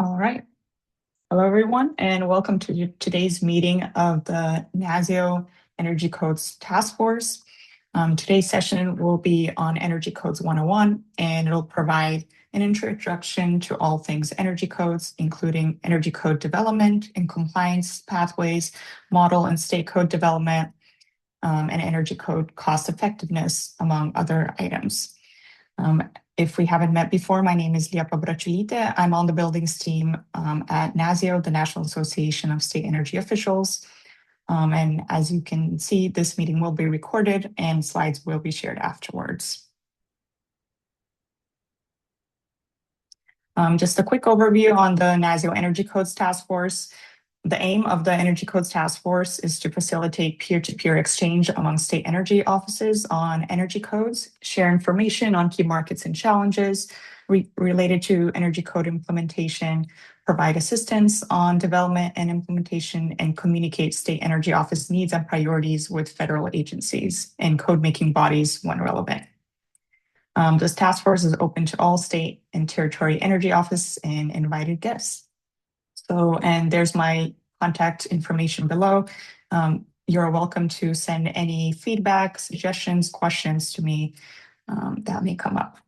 All right. Hello, everyone, and welcome to today's meeting of the NASEO Energy Codes Taskforce. Today's session will be on Energy Codes 101, and it'll provide an introduction to all things energy codes, including energy code development and compliance pathways, model and state code development, and energy code cost effectiveness, among other items. If we haven't met before, my name is Liepa Braciulyte. I'm on the buildings team at NASEO, the National Association of State Energy Officials. And as you can see, this meeting will be recorded and slides will be shared afterwards. Just a quick overview on the NASEO Energy Codes Taskforce. The aim of the Energy Codes Task Force is to facilitate peer-to-peer exchange among state energy offices on energy codes, share information on key markets and challenges related to energy code implementation, provide assistance on development and implementation, and communicate state energy office needs and priorities with federal agencies and code-making bodies when relevant. This task force is open to all state and territory energy office and invited guests. And there's my contact information below. You're welcome to send any feedback, suggestions, questions to me that may come up.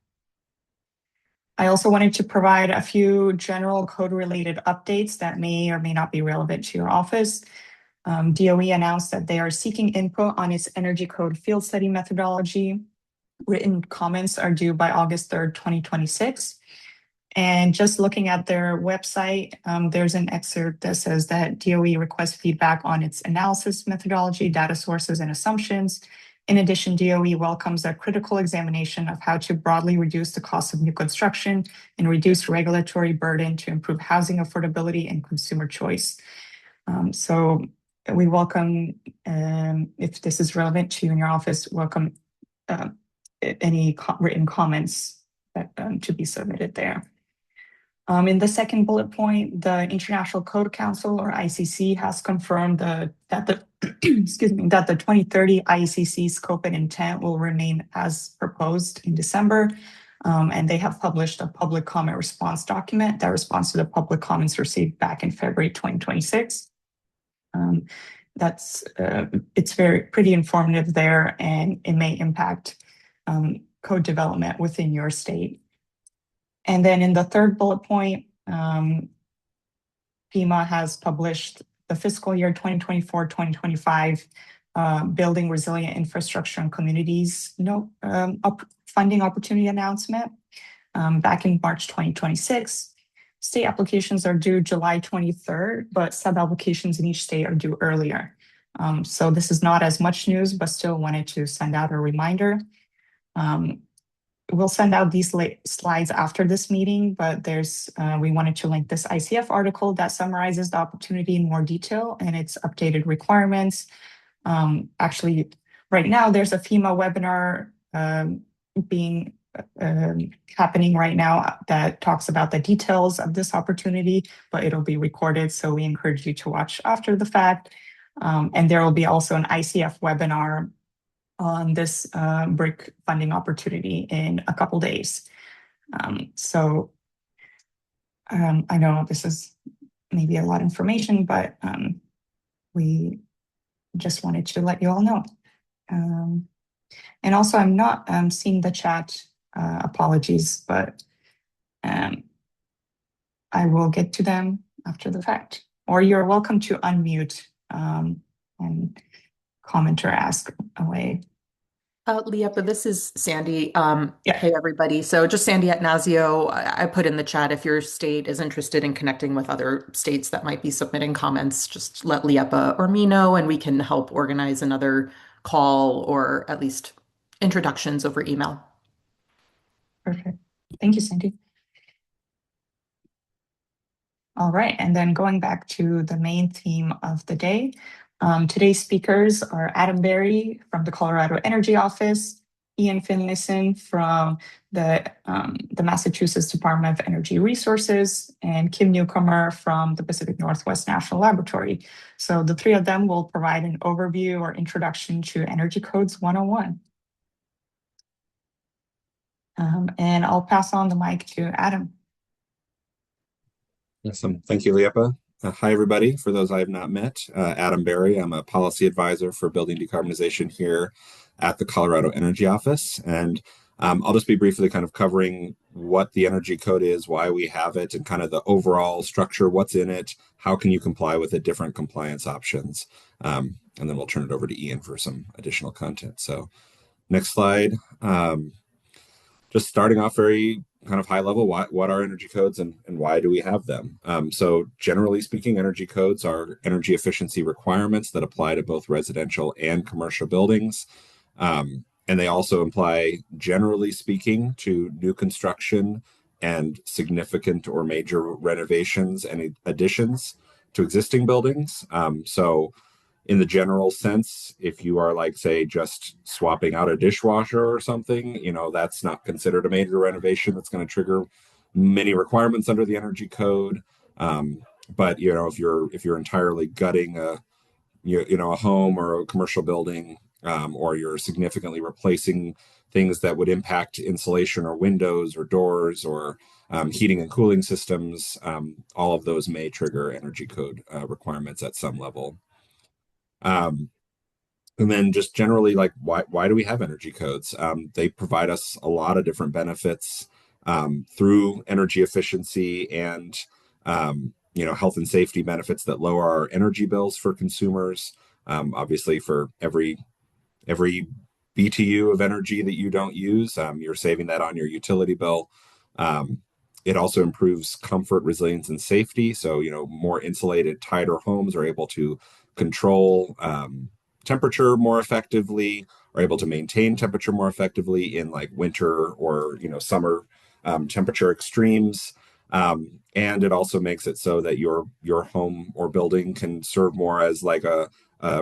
I also wanted to provide a few general code-related updates that may or may not be relevant to your office. DOE announced that they are seeking input on its energy code field study methodology. Written comments are due by August 3rd, 2026. And just looking at their website, there's an excerpt that says that DOE requests feedback on its analysis methodology, data sources, and assumptions. In addition, DOE welcomes a critical examination of how to broadly reduce the cost of new construction and reduce regulatory burden to improve housing affordability and consumer choice. So we welcome, if this is relevant to you in your office, welcome any written comments that to be submitted there. In the second bullet point, the International Code Council, or ICC, has confirmed that the 2030 ICC scope and intent will remain as proposed in December. And they have published a public comment response document that responds to the public comments received back in February 2026. It's pretty informative there, and it may impact code development within your state. And then in the third bullet point, FEMA has published the fiscal year 2024-2025 Building Resilient Infrastructure and Communities funding opportunity announcement back in March 2026. State applications are due July 23rd, but sub-applications in each state are due earlier. So this is not as much news, but still wanted to send out a reminder. We'll send out these slides after this meeting, but we wanted to link this ICF article that summarizes the opportunity in more detail and its updated requirements. Actually, right now, there's a FEMA webinar happening right now that talks about the details of this opportunity, but it'll be recorded, so we encourage you to watch after the fact. And there will be also an ICF webinar on this BRIC funding opportunity in a couple days. I know this is maybe a lot of information, but we just wanted to let you all know. And also, I'm not seeing the chat, apologies, but I will get to them after the fact. Or you're welcome to unmute and comment or ask away. Liepa, this is Sandy. Hey, everybody. So just Sandy at NASEO. I put in the chat, if your state is interested in connecting with other states that might be submitting comments, just let Liepa or me know, and we can help organize another call or at least introductions over email. Perfect. Thank you, Sandy. All right, and then going back to the main theme of the day, today's speakers are Adam Berry from the Colorado Energy Office, Ian Finlayson from the Massachusetts Department of Energy Resources, and Kim Newcomer from the Pacific Northwest National Laboratory. So the three of them will provide an overview or introduction to Energy Codes 101. And I'll pass on the mic to Adam. Awesome. Thank you, Liepa. Hi, everybody. For those I have not met, Adam Berry. I'm a policy advisor for building decarbonization here at the Colorado Energy Office. And I'll just be briefly kind of covering what the Energy Code is, why we have it, and kind of the overall structure, what's in it, how can you comply with it, different compliance options. And then we'll turn it over to Ian for some additional content. So next slide. Just starting off very kind of high level, what are energy codes and why do we have them? So generally speaking, energy codes are energy efficiency requirements that apply to both residential and commercial buildings. And they also apply, generally speaking, to new construction and significant or major renovations and additions to existing buildings. So in the general sense, if you are like, say, just swapping out a dishwasher or something, that's not considered a major renovation that's going to trigger many requirements under the energy code. But if you're entirely gutting a home or a commercial building, or you're significantly replacing things that would impact insulation or windows or doors or heating and cooling systems, all of those may trigger energy code requirements at some level. And then just generally, like, why do we have energy codes? They provide us a lot of different benefits through energy efficiency and health and safety benefits that lower our energy bills for consumers. Obviously, for every BTU of energy that you don't use, you're saving that on your utility bill. It also improves comfort, resilience, and safety. So, more insulated, tighter homes are able to control temperature more effectively, are able to maintain temperature more effectively in like winter or summer temperature extremes. And it also makes it so that your home or building can serve more as like a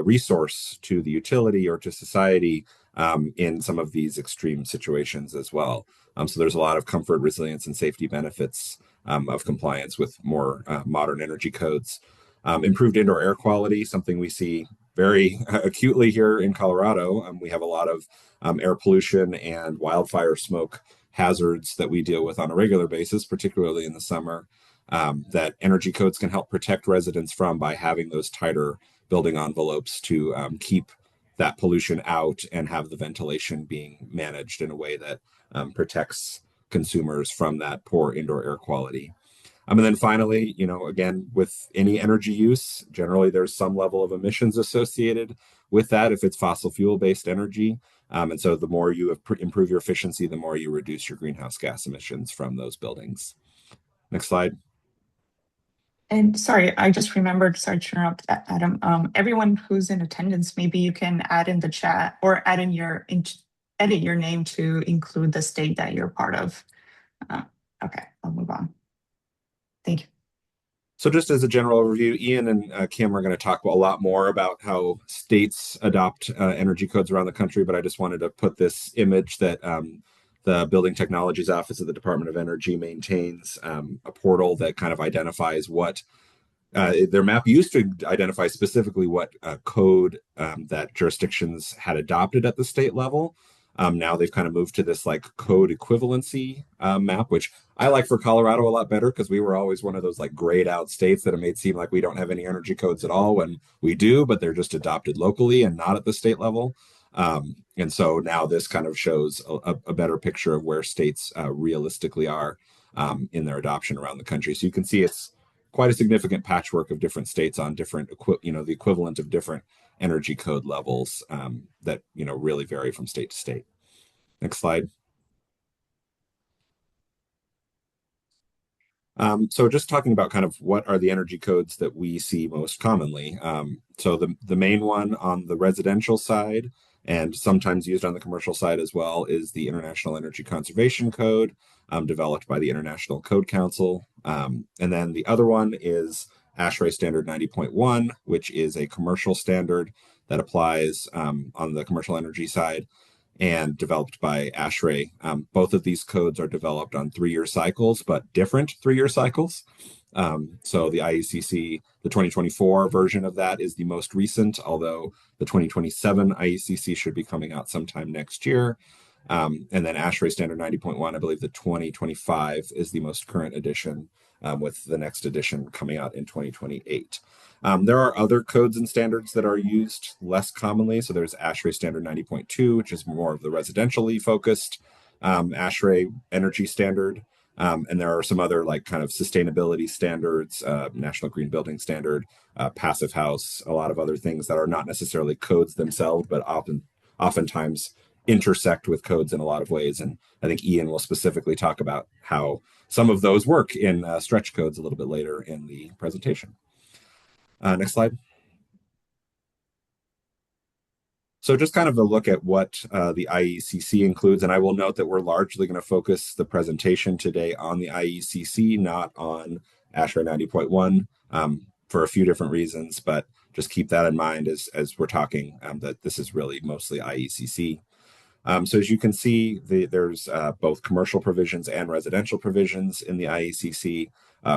resource to the utility or to society in some of these extreme situations as well. So there's a lot of comfort, resilience, and safety benefits of compliance with more modern energy codes. Improved indoor air quality, something we see very acutely here in Colorado. We have a lot of air pollution and wildfire smoke hazards that we deal with on a regular basis, particularly in the summer, that energy codes can help protect residents from by having those tighter building envelopes to keep that pollution out and have the ventilation being managed in a way that protects consumers from that poor indoor air quality. And then finally, again, with any energy use, generally there's some level of emissions associated with that if it's fossil fuel based energy. And so the more you improve your efficiency, the more you reduce your greenhouse gas emissions from those buildings. Next slide. And sorry, I just remembered, sorry to interrupt, Adam. Everyone who's in attendance, maybe you can add in the chat or edit your name to include the state that you're part of. Okay, I'll move on. Thank you. So just as a general overview, Ian and Kim are going to talk a lot more about how states adopt energy codes around the country, but I just wanted to put this image that the Building Technologies Office of the Department of Energy maintains a portal that kind of identifies what their map used to identify specifically what code that jurisdictions had adopted at the state level. Now they've kind of moved to this like code equivalency map, which I like for Colorado a lot better because we were always one of those like grayed out states that it made seem like we don't have any energy codes at all when we do, but they're just adopted locally and not at the state level. And so now this kind of shows a better picture of where states realistically are in their adoption around the country. So you can see it's quite a significant patchwork of different states on different, the equivalent of different energy code levels that really vary from state to state. Next slide. So just talking about kind of what are the energy codes that we see most commonly. So the main one on the residential side and sometimes used on the commercial side as well is the International Energy Conservation Code, developed by the International Code Council. And then the other one is ASHRAE Standard 90.1, which is a commercial standard that applies on the commercial energy side and developed by ASHRAE. Both of these codes are developed on 3-year cycles, but different 3-year cycles. So the IECC, the 2024 version of that is the most recent, although the 2027 IECC should be coming out sometime next year. And then ASHRAE Standard 90.1, I believe the 2025 is the most current edition with the next edition coming out in 2028. There are other codes and standards that are used less commonly. So there's ASHRAE Standard 90.2, which is more of the residentially focused ASHRAE energy standard. And there are some other like kind of sustainability standards, National Green Building Standard, Passive House, a lot of other things that are not necessarily codes themselves, but oftentimes intersect with codes in a lot of ways. And I think Ian will specifically talk about how some of those work in stretch codes a little bit later in the presentation. Next slide. So just kind of a look at what the IECC includes, and I will note that we're largely going to focus the presentation today on the IECC, not on ASHRAE 90.1 for a few different reasons, but just keep that in mind as we're talking that this is really mostly IECC. So as you can see, there's both commercial provisions and residential provisions in the IECC,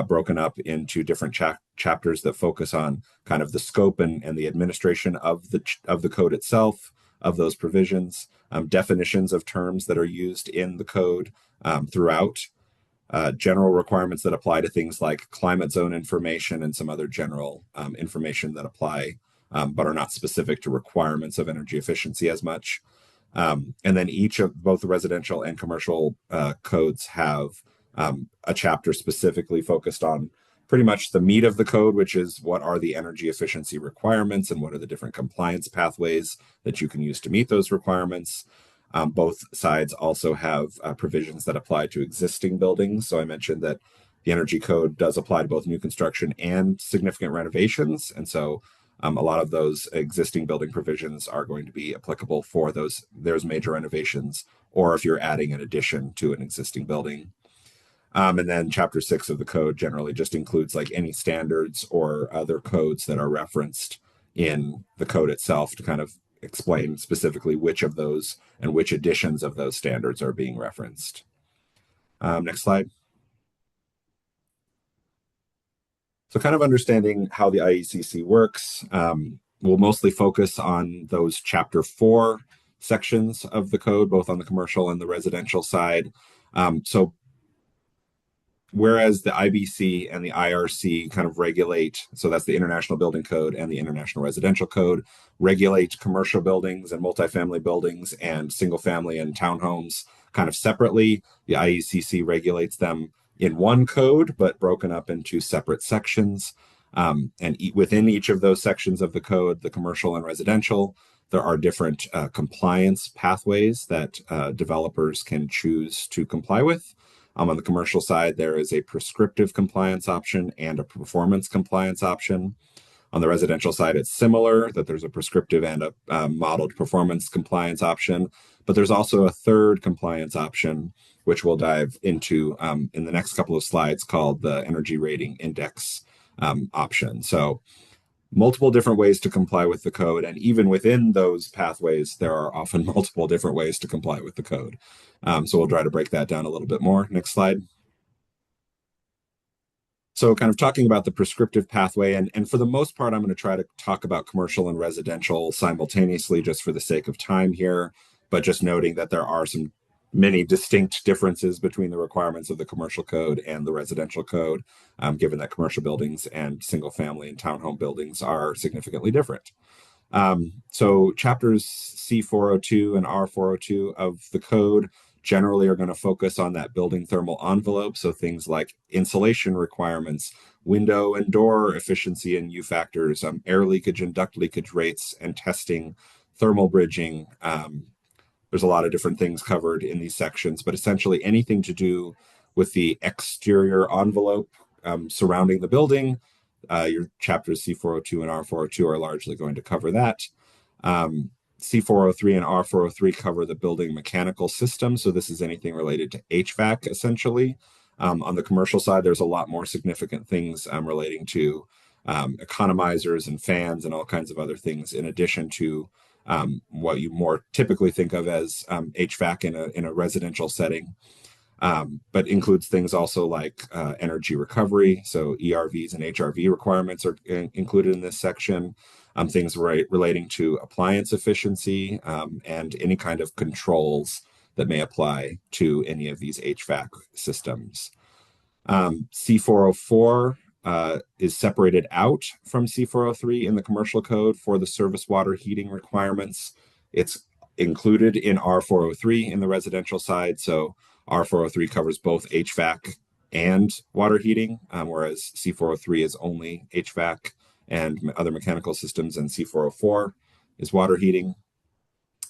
broken up into different chapters that focus on kind of the scope and the administration of the code itself, of those provisions, definitions of terms that are used in the code throughout, general requirements that apply to things like climate zone information and some other general information that apply, but are not specific to requirements of energy efficiency as much. And then each of both the residential and commercial codes have a chapter specifically focused on pretty much the meat of the code, which is what are the energy efficiency requirements and what are the different compliance pathways that you can use to meet those requirements. Both sides also have provisions that apply to existing buildings. So I mentioned that the energy code does apply to both new construction and significant renovations. And so a lot of those existing building provisions are going to be applicable for those major renovations, or if you're adding an addition to an existing building. And then Chapter 6 of the code generally just includes like any standards or other codes that are referenced in the code itself to kind of explain specifically which of those and which editions of those standards are being referenced. Next slide. So kind of understanding how the IECC works, we'll mostly focus on those Chapter 4 sections of the code, both on the commercial and the residential side. So whereas the IBC and the IRC kind of regulate, so that's the International Building Code and the International Residential Code, regulate commercial buildings and multifamily buildings and single family and townhomes kind of separately. The IECC regulates them in one code, but broken up into separate sections. And within each of those sections of the code, the commercial and residential, there are different compliance pathways that developers can choose to comply with. On the commercial side, there is a prescriptive compliance option and a performance compliance option. On the residential side, it's similar, that there's a prescriptive and a modeled performance compliance option, but there's also a third compliance option, which we'll dive into in the next couple of slides, called the Energy Rating Index option. So multiple different ways to comply with the code, and even within those pathways, there are often multiple different ways to comply with the code. So we'll try to break that down a little bit more. Next slide. So kind of talking about the prescriptive pathway, and for the most part, I'm going to try to talk about commercial and residential simultaneously just for the sake of time here, but just noting that there are many distinct differences between the requirements of the commercial code and the residential code, given that commercial buildings and single family and townhome buildings are significantly different. So chapters C402 and R402 of the code generally are going to focus on that building thermal envelope. So things like insulation requirements, window and door efficiency and U factors, air leakage and duct leakage rates and testing, thermal bridging. There's a lot of different things covered in these sections, but essentially anything to do with the exterior envelope surrounding the building. Your chapters C402 and R402 are largely going to cover that. C403 and R403 cover the building mechanical system. So this is anything related to HVAC, essentially. On the commercial side, there's a lot more significant things relating to economizers and fans and all kinds of other things, in addition to what you more typically think of as HVAC in a residential setting. But includes things also like energy recovery. So ERVs and HRV requirements are included in this section. Things relating to appliance efficiency and any kind of controls that may apply to any of these HVAC systems. C404 is separated out from C403 in the commercial code for the service water heating requirements. It's included in R403 in the residential side. So R403 covers both HVAC and water heating, whereas C403 is only HVAC and other mechanical systems, and C404 is water heating.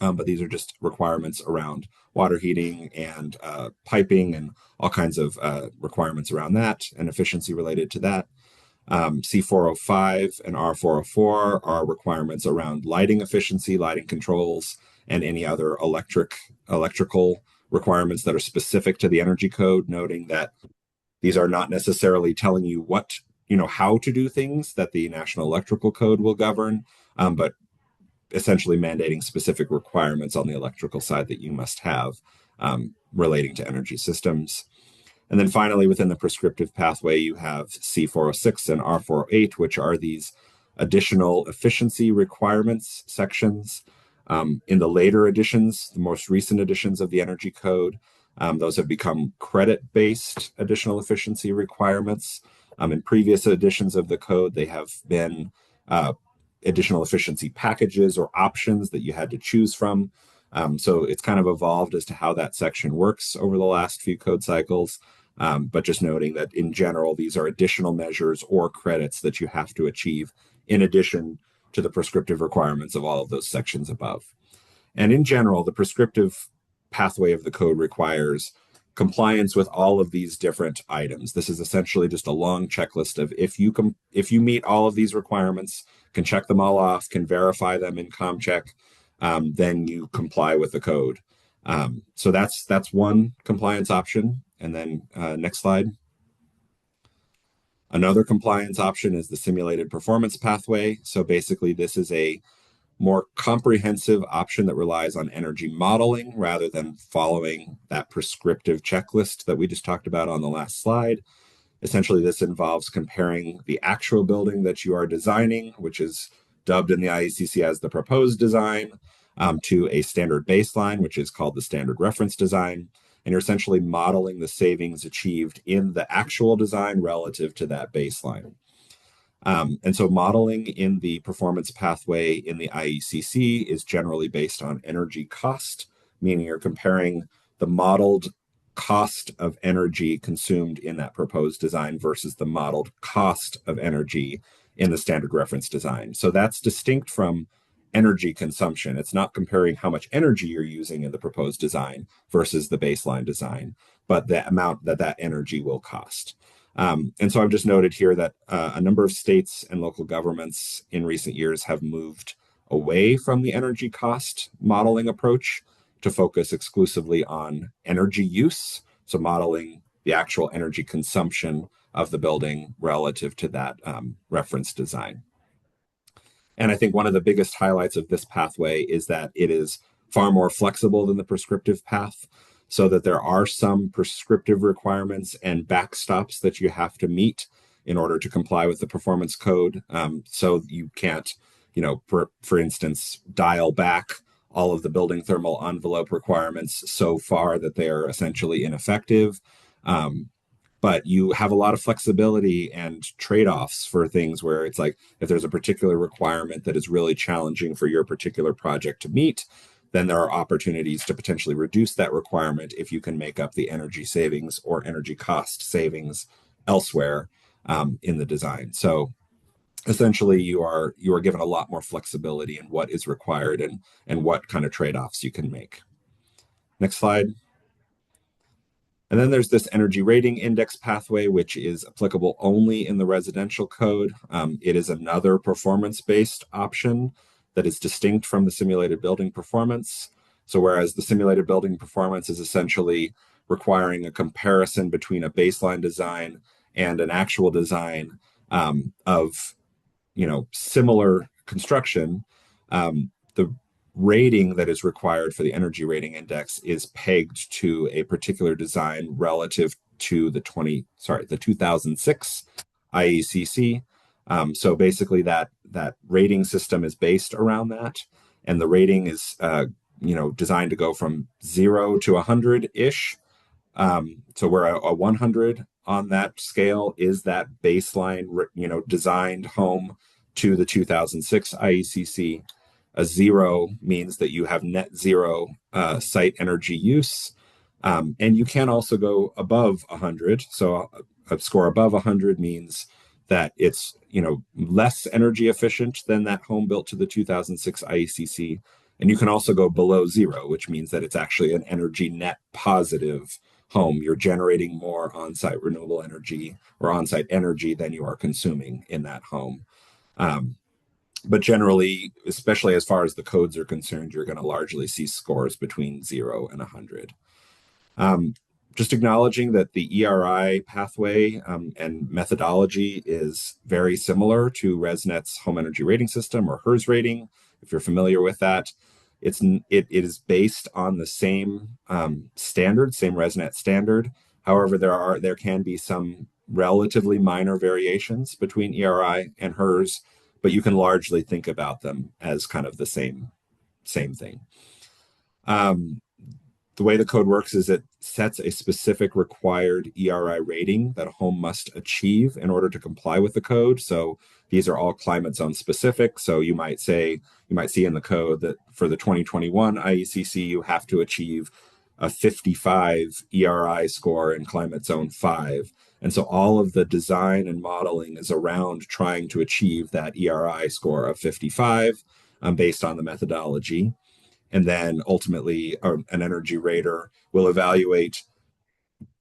But these are just requirements around water heating and piping and all kinds of requirements around that and efficiency related to that. C405 and R404 are requirements around lighting efficiency, lighting controls, and any other electrical requirements that are specific to the energy code, noting that these are not necessarily telling you how to do things that the National Electrical Code will govern, but essentially mandating specific requirements on the electrical side that you must have relating to energy systems. And then finally, within the prescriptive pathway, you have C406 and R408, which are these additional efficiency requirements sections. In the later editions, the most recent editions of the Energy Code, those have become credit-based additional efficiency requirements. In previous editions of the code, they have been additional efficiency packages or options that you had to choose from. So it's kind of evolved as to how that section works over the last few code cycles. But just noting that in general, these are additional measures or credits that you have to achieve in addition to the prescriptive requirements of all of those sections above. And in general, the prescriptive pathway of the code requires compliance with all of these different items. This is essentially just a long checklist of if you meet all of these requirements, can check them all off, can verify them in ComCheck, then you comply with the code. So that's one compliance option. And then next slide. Another compliance option is the simulated performance pathway. So basically, this is a more comprehensive option that relies on energy modeling rather than following that prescriptive checklist that we just talked about on the last slide. Essentially, this involves comparing the actual building that you are designing, which is dubbed in the IECC as the proposed design, to a standard baseline, which is called the standard reference design. And you're essentially modeling the savings achieved in the actual design relative to that baseline. And so modeling in the performance pathway in the IECC is generally based on energy cost, meaning you're comparing the modeled cost of energy consumed in that proposed design versus the modeled cost of energy in the standard reference design. So that's distinct from energy consumption. It's not comparing how much energy you're using in the proposed design versus the baseline design, but the amount that energy will cost. And so I've just noted here that a number of states and local governments in recent years have moved away from the energy cost modeling approach to focus exclusively on energy use, so modeling the actual energy consumption of the building relative to that reference design. And I think one of the biggest highlights of this pathway is that it is far more flexible than the prescriptive path, so that there are some prescriptive requirements and backstops that you have to meet in order to comply with the performance code. So you can't, for instance, dial back all of the building thermal envelope requirements so far that they are essentially ineffective. But you have a lot of flexibility and trade-offs for things where it's like, if there's a particular requirement that is really challenging for your particular project to meet, then there are opportunities to potentially reduce that requirement if you can make up the energy savings or energy cost savings elsewhere in the design. So essentially, you are given a lot more flexibility in what is required and what kind of trade-offs you can make. Next slide. And then there's this energy rating index pathway, which is applicable only in the residential code. It is another performance-based option that is distinct from the simulated building performance. So whereas the simulated building performance is essentially requiring a comparison between a baseline design and an actual design of similar construction, the rating that is required for the energy rating index is pegged to a particular design relative to the 2006 IECC. So basically that rating system is based around that, and the rating is designed to go from 0 to 100-ish So where a 100 on that scale is that baseline, designed home to the 2006 IECC. A 0 means that you have net zero site energy use. And you can also go above 100. So a score above 100 means that it's less energy efficient than that home built to the 2006 IECC. And you can also go below 0, which means that it's actually an energy net positive home. You're generating more on-site renewable energy or on-site energy than you are consuming in that home. But generally, especially as far as the codes are concerned, you're going to largely see scores between 0 and 100. Just acknowledging that the ERI pathway and methodology is very similar to ResNet's home energy rating system, or HERS rating, if you're familiar with that. It is based on the same standard, same ResNet standard. However, there can be some relatively minor variations between ERI and HERS, but you can largely think about them as kind of the same thing. The way the code works is it sets a specific required ERI rating that a home must achieve in order to comply with the code. So these are all climate zone specific. So you might see in the code that for the 2021 IECC, you have to achieve a 55 ERI score in climate zone 5. And so all of the design and modeling is around trying to achieve that ERI score of 55 based on the methodology. And then ultimately, an energy rater will evaluate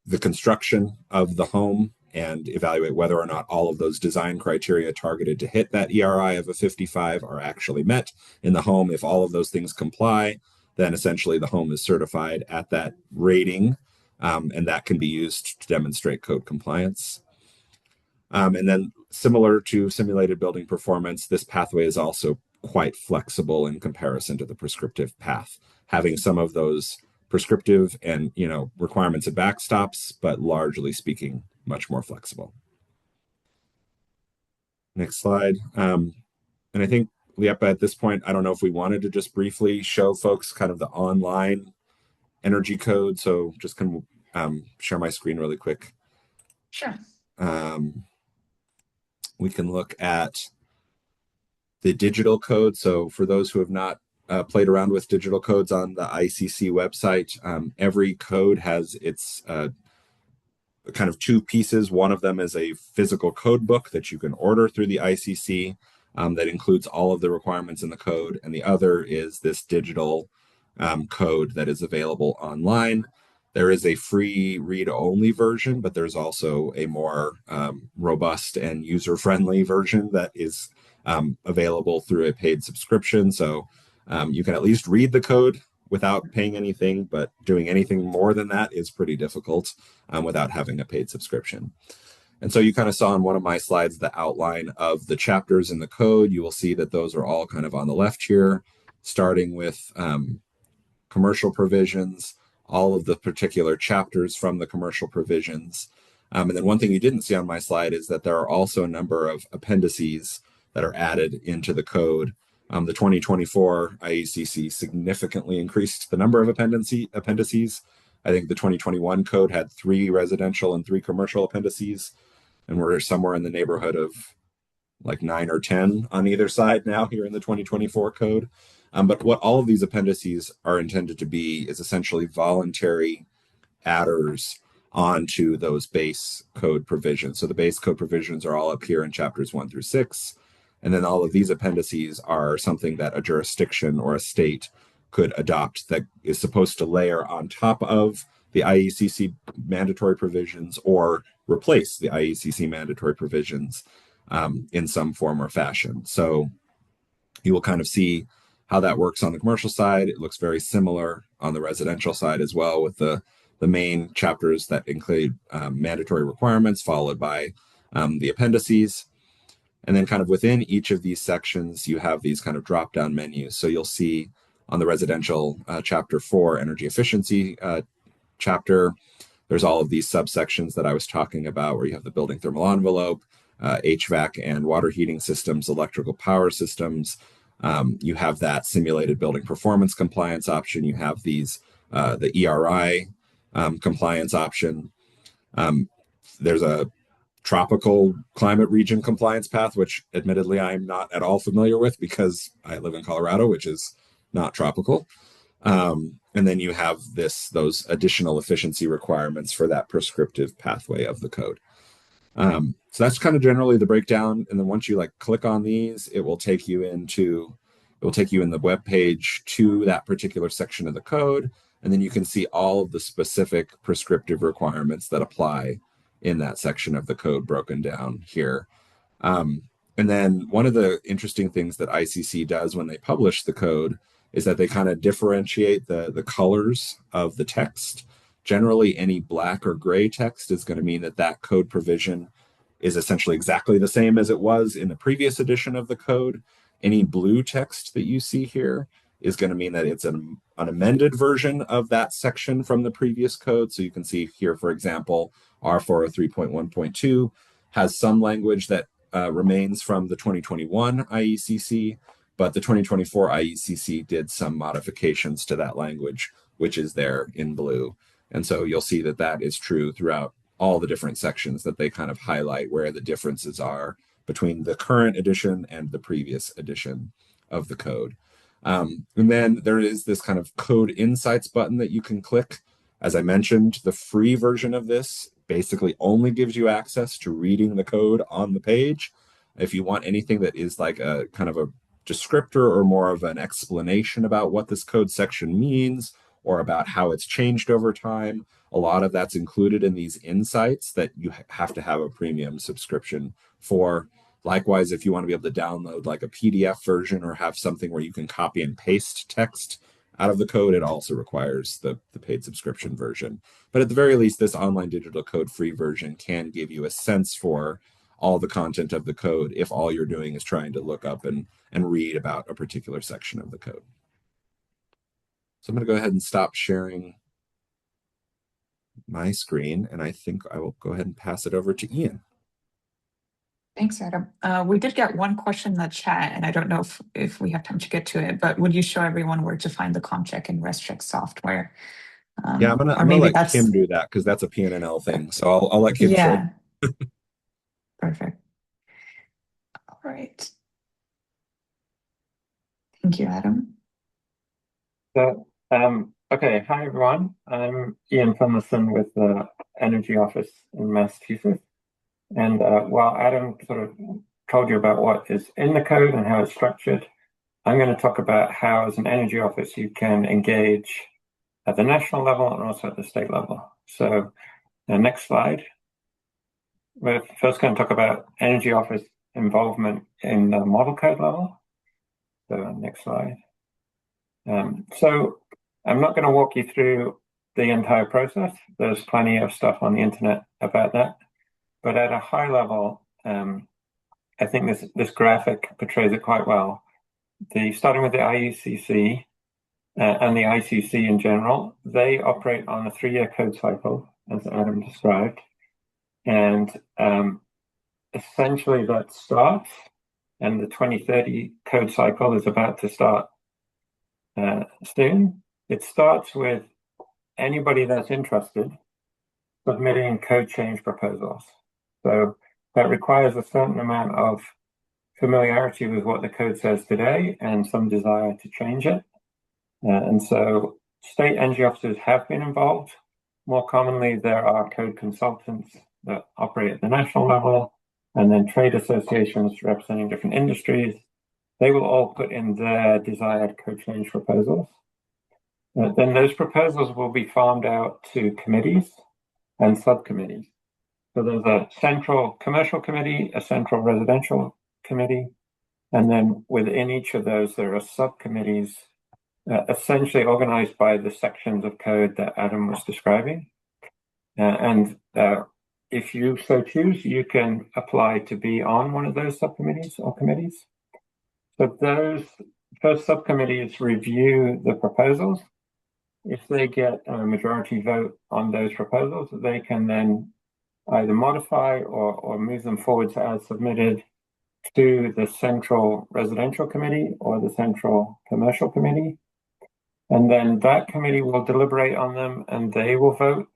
the construction of the home and evaluate whether or not all of those design criteria targeted to hit that ERI of a 55 are actually met in the home. If all of those things comply, then essentially the home is certified at that rating, and that can be used to demonstrate code compliance. And then similar to simulated building performance, this pathway is also quite flexible in comparison to the prescriptive path, having some of those prescriptive and requirements and backstops, but largely speaking, much more flexible. Next slide. And I think, Liepa, at this point, I don't know if we wanted to just briefly show folks kind of the online energy code. So just can share my screen really quick. Sure. We can look at the digital code. So for those who have not played around with digital codes on the ICC website, every code has its kind of two pieces. One of them is a physical code book that you can order through the ICC that includes all of the requirements in the code. And the other is this digital code that is available online. There is a free read-only version, but there's also a more robust and user-friendly version that is available through a paid subscription. So you can at least read the code without paying anything, but doing anything more than that is pretty difficult without having a paid subscription. And so you kind of saw on one of my slides the outline of the chapters in the code. You will see that those are all kind of on the left here, starting with commercial provisions, all of the particular chapters from the commercial provisions. And then one thing you didn't see on my slide is that there are also a number of appendices that are added into the code. The 2024 IECC significantly increased the number of appendices. I think the 2021 code had 3 residential and 3 commercial appendices, and we're somewhere in the neighborhood of like 9 or 10 on either side now here in the 2024 code. But what all of these appendices are intended to be is essentially voluntary adders onto those base code provisions. So the base code provisions are all up here in chapters 1 through 6. And then all of these appendices are something that a jurisdiction or a state could adopt that is supposed to layer on top of the IECC mandatory provisions or replace the IECC mandatory provisions in some form or fashion. So you will kind of see how that works on the commercial side. It looks very similar on the residential side as well, with the main chapters that include mandatory requirements, followed by the appendices. And then kind of within each of these sections, you have these kind of drop-down menus. So you'll see on the residential chapter 4, energy efficiency chapter, there's all of these subsections that I was talking about, where you have the building thermal envelope, HVAC and water heating systems, electrical power systems. You have that simulated building performance compliance option. You have these, the ERI compliance option. There's a tropical climate region compliance path, which admittedly I'm not at all familiar with because I live in Colorado, which is not tropical. And then you have those additional efficiency requirements for that prescriptive pathway of the code. So that's kind of generally the breakdown. And then once you click on these, it will take you in the web page to that particular section of the code. And then you can see all of the specific prescriptive requirements that apply in that section of the code broken down here. And then one of the interesting things that ICC does when they publish the code is that they kind of differentiate the colors of the text. Generally, any black or gray text is going to mean that code provision is essentially exactly the same as it was in the previous edition of the code. Any blue text that you see here is going to mean that it's an amended version of that section from the previous code. So you can see here, for example, R403.1.2 has some language that remains from the 2021 IECC, but the 2024 IECC did some modifications to that language, which is there in blue. And so you'll see that is true throughout all the different sections, that they kind of highlight where the differences are between the current edition and the previous edition of the code. And then there is this kind of code insights button that you can click. As I mentioned, the free version of this basically only gives you access to reading the code on the page. If you want anything that is like a kind of a descriptor or more of an explanation about what this code section means or about how it's changed over time, a lot of that's included in these insights that you have to have a premium subscription for. Likewise, if you want to be able to download like a PDF version or have something where you can copy and paste text out of the code, it also requires the paid subscription version. But at the very least, this online digital code free version can give you a sense for all the content of the code if all you're doing is trying to look up and read about a particular section of the code. So I'm going to go ahead and stop sharing my screen, and I think I will go ahead and pass it over to Ian. Thanks, Adam. We did get one question in the chat, and I don't know if we have time to get to it, but would you show everyone where to find the ComCheck and ResCheck software? Yeah, I'm gonna let Kim do that because that's a PNNL thing. So I'll let Kim show. Perfect. All right. Thank you, Adam. So, okay, hi everyone. I'm Ian Finlayson with the Energy Office in Massachusetts. And while Adam sort of told you about what is in the code and how it's structured, I'm going to talk about how, as an energy office, you can engage at the national level and also at the state level. So, the next slide. We're first going to talk about energy office involvement in the model code level. So, next slide. So, I'm not going to walk you through the entire process. There's plenty of stuff on the internet about that. But at a high level, I think this graphic portrays it quite well. Starting with the IECC and the ICC in general, they operate on a 3-year code cycle, as Adam described. And essentially that starts, and the 2030 code cycle is about to start soon. It starts with anybody that's interested submitting code change proposals. So that requires a certain amount of familiarity with what the code says today and some desire to change it. And so state energy officers have been involved. More commonly, there are code consultants that operate at the national level, and then trade associations representing different industries. They will all put in their desired code change proposals. Then those proposals will be farmed out to committees and subcommittees. So there's a central commercial committee, a central residential committee, and then within each of those, there are subcommittees essentially organized by the sections of code that Adam was describing. And if you so choose, you can apply to be on one of those subcommittees or committees. So those first subcommittees review the proposals. If they get a majority vote on those proposals, they can then either modify or move them forwards as submitted to the central residential committee or the central commercial committee. And then that committee will deliberate on them and they will vote.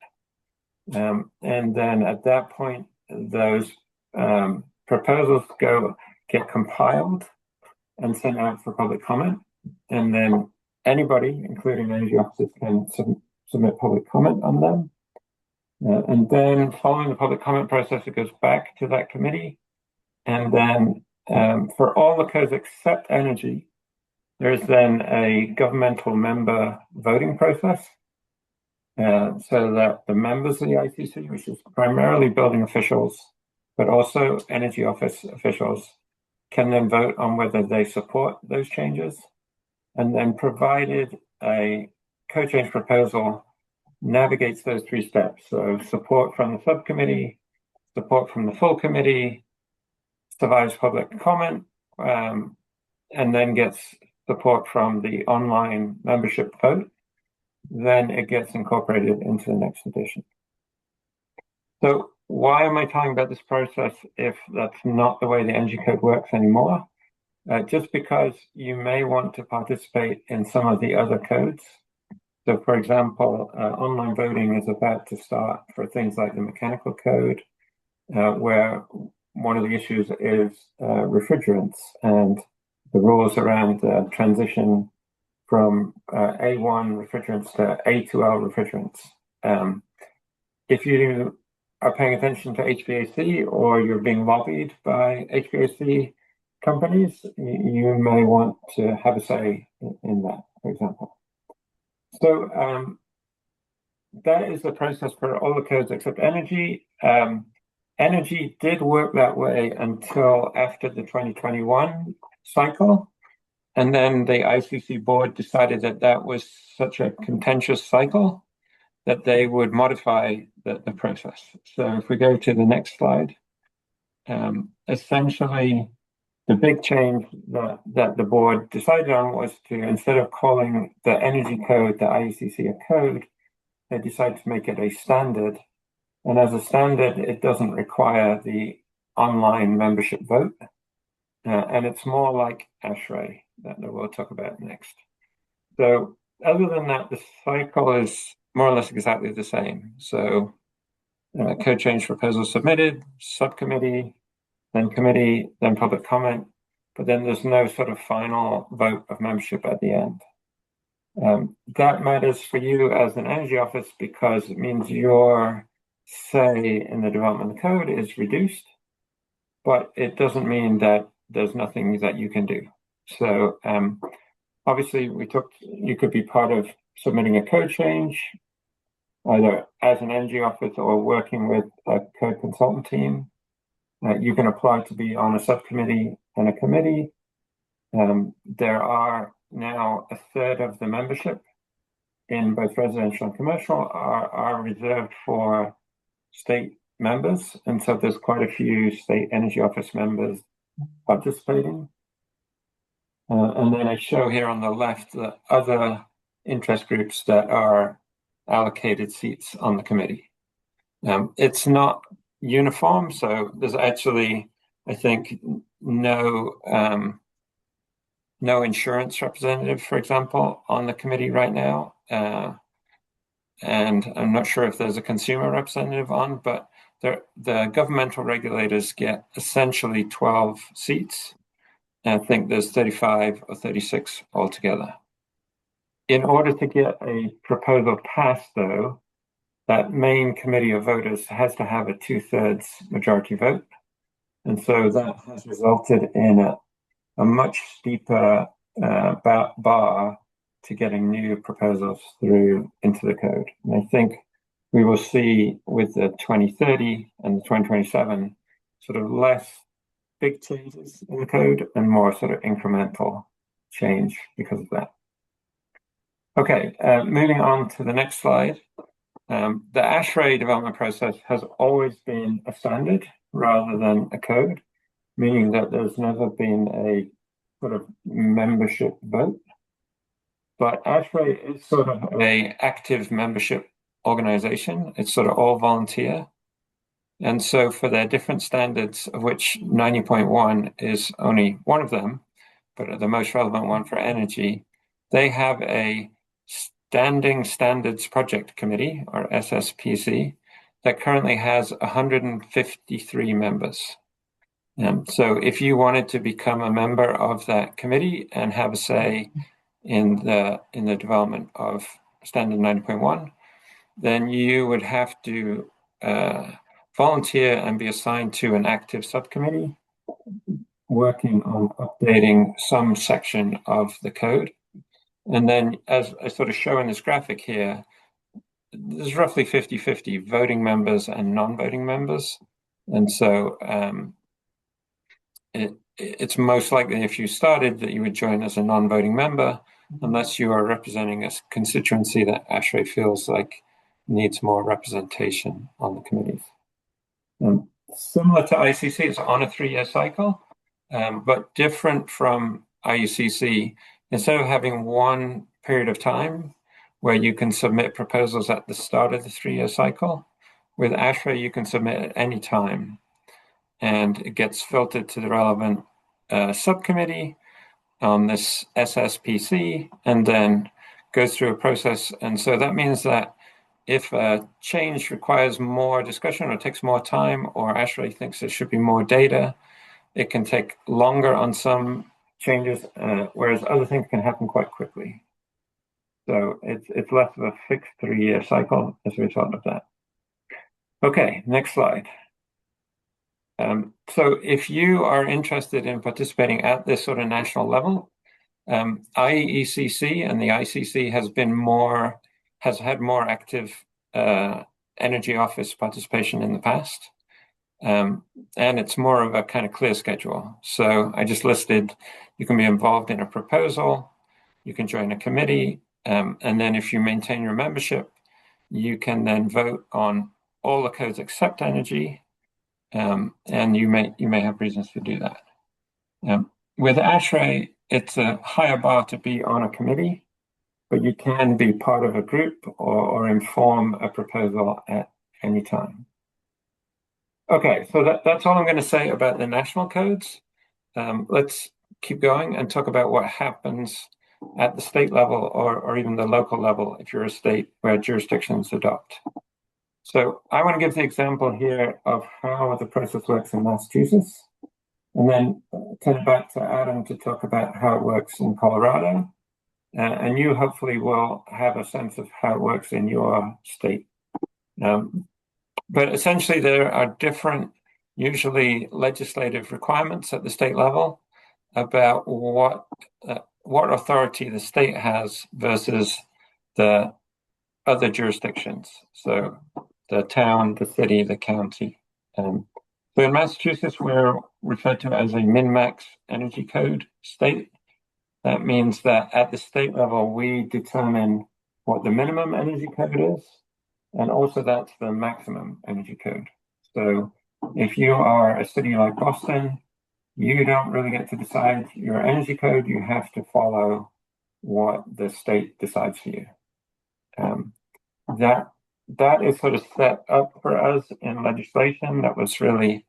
And then at that point, those proposals get compiled and sent out for public comment. And then anybody, including energy officers, can submit public comment on them. And then following the public comment process, it goes back to that committee. And then for all the codes except energy, there is then a governmental member voting process. So that the members of the ICC, which is primarily building officials, but also energy office officials, can then vote on whether they support those changes. And then provided a code change proposal navigates those 3 steps. So support from the subcommittee, support from the full committee, survives public comment, and then gets support from the online membership vote, then it gets incorporated into the next edition. So why am I talking about this process if that's not the way the Energy Code works anymore? Just because you may want to participate in some of the other codes. So for example, online voting is about to start for things like the mechanical code, where one of the issues is refrigerants and the rules around transition from A1 refrigerants to A2L refrigerants. If you are paying attention to HVAC or you're being lobbied by HVAC companies, you may want to have a say in that, for example. So that is the process for all the codes except energy. Energy did work that way until after the 2021 cycle. And then the ICC board decided that that was such a contentious cycle that they would modify the process. So if we go to the next slide, essentially the big change that the board decided on was to, instead of calling the energy code, the IECC, a code, they decided to make it a standard. And as a standard, it doesn't require the online membership vote. And it's more like ASHRAE that we'll talk about next. So other than that, the cycle is more or less exactly the same. So code change proposal submitted, subcommittee, then committee, then public comment, but then there's no sort of final vote of membership at the end. That matters for you as an energy office because it means your say in the development of the code is reduced, but it doesn't mean that there's nothing that you can do. So obviously you could be part of submitting a code change, either as an energy office or working with a code consultant team. You can apply to be on a subcommittee and a committee. There are now 1/3 of the membership in both residential and commercial are reserved for state members. And so there's quite a few state energy office members participating. And then I show here on the left the other interest groups that are allocated seats on the committee. It's not uniform, so there's actually, I think, no insurance representative, for example, on the committee right now. And I'm not sure if there's a consumer representative on, but the governmental regulators get essentially 12 seats. And I think there's 35 or 36 altogether. In order to get a proposal passed, though, that main committee of voters has to have a 2/3 majority vote. And so that has resulted in a much steeper bar to getting new proposals through into the code. And I think we will see with the 2030 and the 2027 sort of less big changes in the code and more sort of incremental change because of that. Okay, moving on to the next slide. The ASHRAE development process has always been a standard rather than a code, meaning that there's never been a sort of membership vote. But ASHRAE is sort of an active membership organization. It's sort of all volunteer. And so for their different standards, of which 90.1 is only one of them, but the most relevant one for energy, they have a Standing Standards Project Committee, or SSPC, that currently has 153 members. So if you wanted to become a member of that committee and have a say in the development of Standard 90.1, then you would have to volunteer and be assigned to an active subcommittee working on updating some section of the code. And then, as I sort of show in this graphic here, there's roughly 50-50 voting members and non-voting members. And so it's most likely if you started that you would join as a non-voting member, unless you are representing a constituency that ASHRAE feels like needs more representation on the committees. Similar to ICC, it's on a 3-year cycle, but different from IUCC. Instead of having one period of time where you can submit proposals at the start of the 3-year cycle, with ASHRAE you can submit at any time, and it gets filtered to the relevant subcommittee on this SSPC, and then goes through a process. And so that means that if a change requires more discussion or takes more time, or ASHRAE thinks there should be more data, it can take longer on some changes, whereas other things can happen quite quickly. So it's less of a fixed 3-year cycle as a result of that. Okay, next slide. So if you are interested in participating at this sort of national level, IECC and the ICC has had more active energy office participation in the past. And it's more of a kind of clear schedule. So I just listed, you can be involved in a proposal, you can join a committee, and then if you maintain your membership, you can then vote on all the codes except energy, and you may have reasons to do that. With ASHRAE, it's a higher bar to be on a committee, but you can be part of a group or inform a proposal at any time. Okay, so that's all I'm going to say about the national codes. Let's keep going and talk about what happens at the state level or even the local level if you're a state where jurisdictions adopt. So I want to give the example here of how the process works in Massachusetts, and then turn it back to Adam to talk about how it works in Colorado. And you hopefully will have a sense of how it works in your state. But essentially, there are different, usually legislative requirements at the state level about what authority the state has versus the other jurisdictions. So the town, the city, the county. So in Massachusetts, we're referred to as a min-max energy code state. That means that at the state level, we determine what the minimum energy code is, and also that's the maximum energy code. So if you are a city like Boston, you don't really get to decide your energy code. You have to follow what the state decides for you. That is sort of set up for us in legislation that was really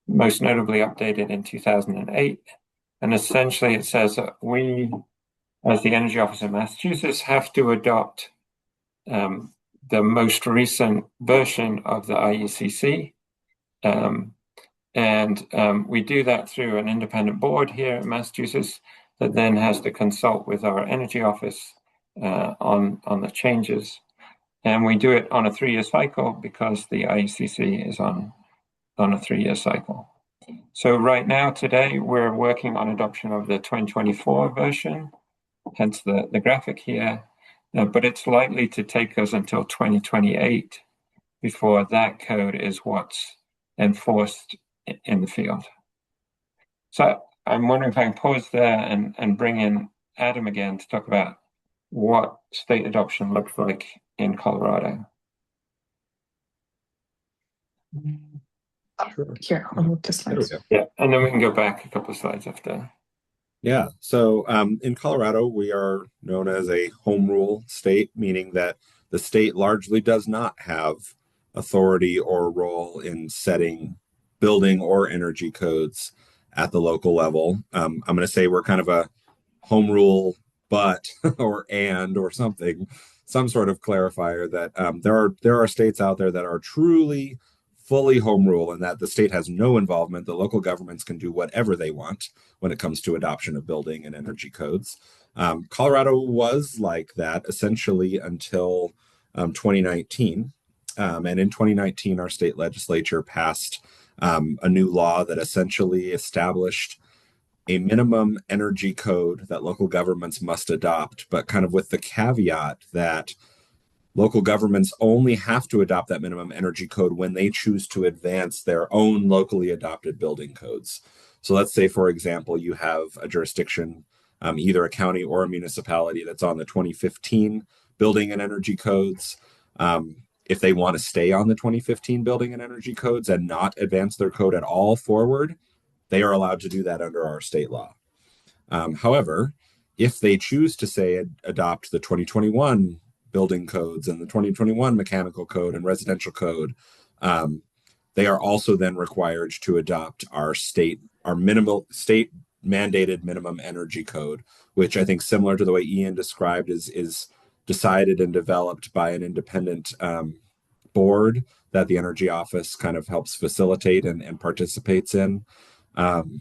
most notably updated in 2008. And essentially it says that we, as the Energy Office in Massachusetts, have to adopt the most recent version of the IECC. We do that through an independent board here in Massachusetts that then has to consult with our Energy Office on the changes. And we do it on a 3-year cycle because the IECC is on a 3-year cycle. So right now, today, we're working on adoption of the 2024 version, hence the graphic here, but it's likely to take us until 2028 before that code is what's enforced in the field. So I'm wondering if I can pause there and bring in Adam again to talk about what state adoption looks like in Colorado. Sure. Here, I'll move to slides. Yeah, and then we can go back a couple of slides after. Yeah, so in Colorado, we are known as a home rule state, meaning that the state largely does not have authority or role in setting building or energy codes at the local level. I'm going to say we're kind of a home rule but or and or something, some sort of clarifier that there are states out there that are truly fully home rule and that the state has no involvement. The local governments can do whatever they want when it comes to adoption of building and energy codes. Colorado was like that essentially until 2019. And in 2019, our state legislature passed a new law that essentially established a minimum energy code that local governments must adopt, but kind of with the caveat that local governments only have to adopt that minimum energy code when they choose to advance their own locally adopted building codes. So let's say, for example, you have a jurisdiction, either a county or a municipality that's on the 2015 building and energy codes. If they want to stay on the 2015 building and energy codes and not advance their code at all forward, they are allowed to do that under our state law. However, if they choose to say adopt the 2021 building codes and the 2021 mechanical code and residential code, they are also then required to adopt our minimal state mandated minimum energy code, which I think, similar to the way Ian described, is decided and developed by an independent board that the Energy Office kind of helps facilitate and participates in. And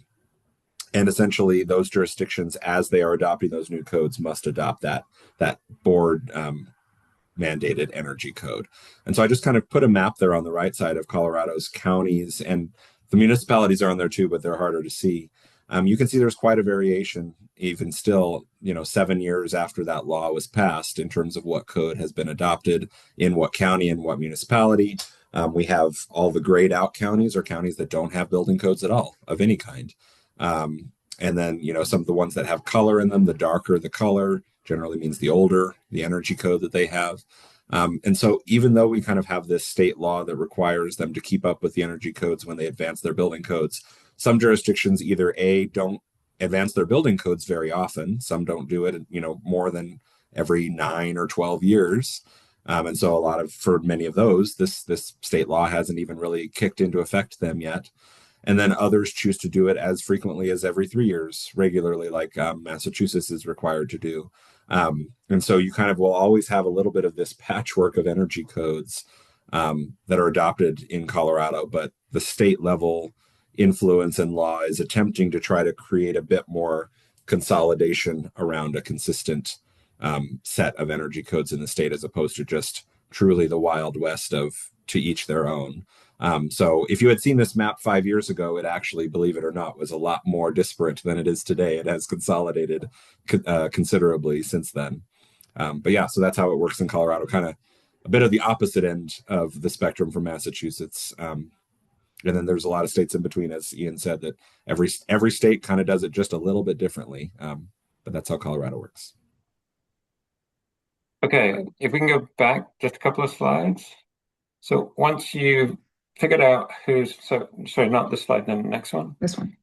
essentially, those jurisdictions, as they are adopting those new codes, must adopt that board mandated energy code. And so I just kind of put a map there on the right side of Colorado's counties, and the municipalities are on there too, but they're harder to see. You can see there's quite a variation, even still, 7 years after that law was passed, in terms of what code has been adopted in what county and what municipality. We have all the grayed out counties, or counties that don't have building codes at all of any kind. And then, some of the ones that have color in them, the darker the color generally means the older the energy code that they have. And so even though we kind of have this state law that requires them to keep up with the energy codes when they advance their building codes, some jurisdictions either don't advance their building codes very often. Some don't do it, more than every 9 or 12 years. And so for many of those, this state law hasn't even really kicked into effect them yet. And then others choose to do it as frequently as every 3 years, regularly, like Massachusetts is required to do. And so you kind of will always have a little bit of this patchwork of energy codes that are adopted in Colorado, but the state level influence and law is attempting to try to create a bit more consolidation around a consistent set of energy codes in the state, as opposed to just truly the Wild West of to each their own. So if you had seen this map 5 years ago, it actually, believe it or not, was a lot more disparate than it is today. It has consolidated considerably since then. But yeah, so that's how it works in Colorado, kind of a bit of the opposite end of the spectrum from Massachusetts. And then there's a lot of states in between, as Ian said, that every state kind of does it just a little bit differently. But that's how Colorado works. Okay, if we can go back just a couple of slides. So once you've figured out sorry, not this slide, then the next one. This one.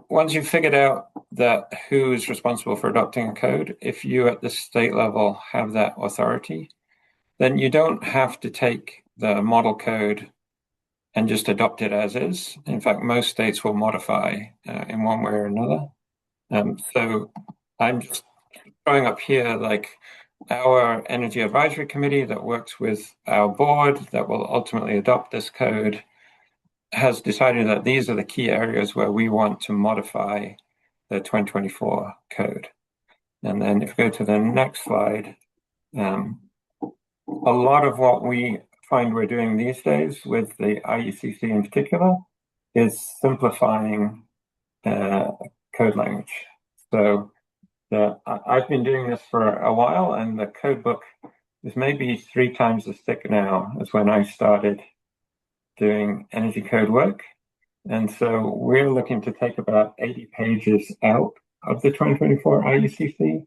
Once you've figured out that who's responsible for adopting a code, if you at the state level have that authority, then you don't have to take the model code and just adopt it as is. In fact, most states will modify in one way or another. So I'm just throwing up here like our Energy Advisory Committee that works with our board that will ultimately adopt this code has decided that these are the key areas where we want to modify the 2024 code. And then if we go to the next slide, a lot of what we find we're doing these days with the IUCC in particular is simplifying code language. So I've been doing this for a while, and the code book is maybe 3 times as thick now as when I started doing energy code work. And so we're looking to take about 80 pages out of the 2024 IUCC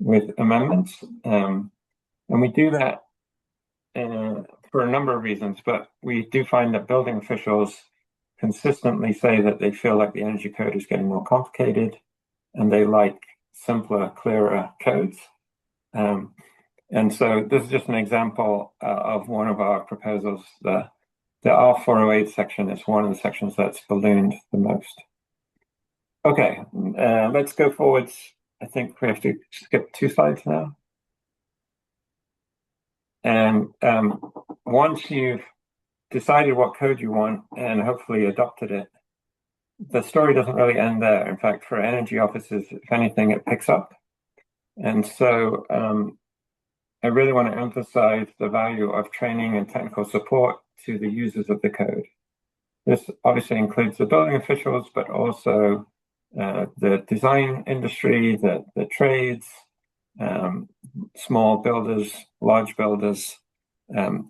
with amendments. And we do that for a number of reasons, but we do find that building officials consistently say that they feel like the energy code is getting more complicated and they like simpler, clearer codes. And so this is just an example of one of our proposals. The R408 section is one of the sections that's ballooned the most. Okay, let's go forwards I think we have to skip 2 slides now. And once you've decided what code you want and hopefully adopted it, the story doesn't really end there. In fact, for energy officers, if anything, it picks up. And so I really want to emphasize the value of training and technical support to the users of the code. This obviously includes the building officials, but also the design industry, the trades, small builders, large builders.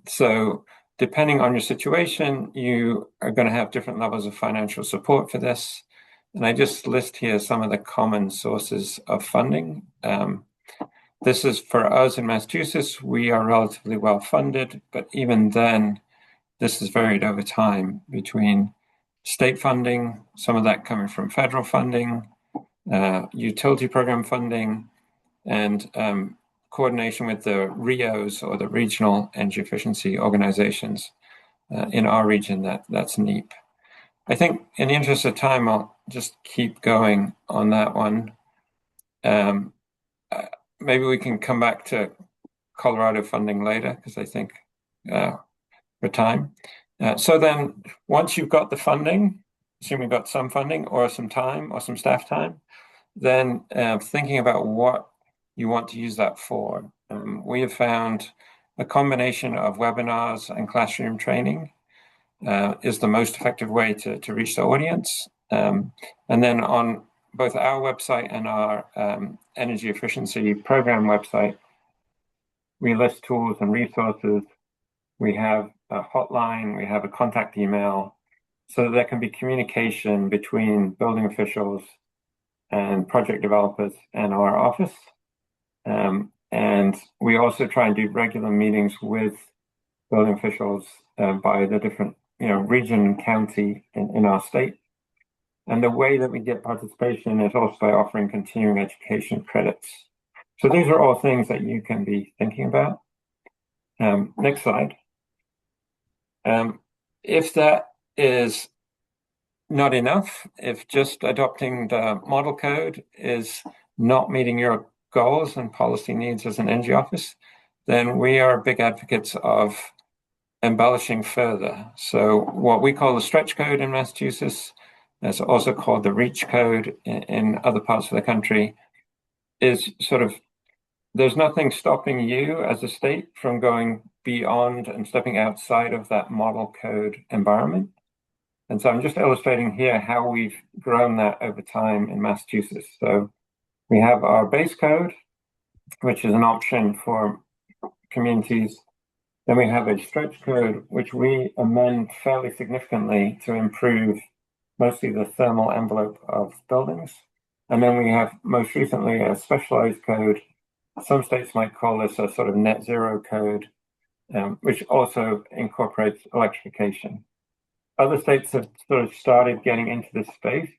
So depending on your situation, you are going to have different levels of financial support for this. And I just list here some of the common sources of funding. This is for us in Massachusetts, we are relatively well funded, but even then, this is varied over time between state funding, some of that coming from federal funding, utility program funding, and coordination with the RIOs, or the Regional Energy Efficiency Organizations. In our region, that's NEEP. I think in the interest of time, I'll just keep going on that one. Maybe we can come back to Colorado funding later, because I think for time. So then once you've got the funding, assume you've got some funding or some time or some staff time, then thinking about what you want to use that for. We have found a combination of webinars and classroom training is the most effective way to reach the audience. And then on both our website and our energy efficiency program website, we list tools and resources. We have a hotline, we have a contact email, so that there can be communication between building officials and project developers and our office. And we also try and do regular meetings with building officials by the different, region and county in our state. And the way that we get participation is also by offering continuing education credits. So these are all things that you can be thinking about. Next slide. If that is not enough, if just adopting the model code is not meeting your goals and policy needs as an energy office, then we are big advocates of embellishing further. So what we call the stretch code in Massachusetts, it's also called the reach code in other parts of the country, is sort of, there's nothing stopping you as a state from going beyond and stepping outside of that model code environment. And so I'm just illustrating here how we've grown that over time in Massachusetts. So we have our base code, which is an option for communities. Then we have a stretch code, which we amend fairly significantly to improve mostly the thermal envelope of buildings. And then we have most recently a specialized code. Some states might call this a sort of net zero code, which also incorporates electrification. Other states have sort of started getting into this space,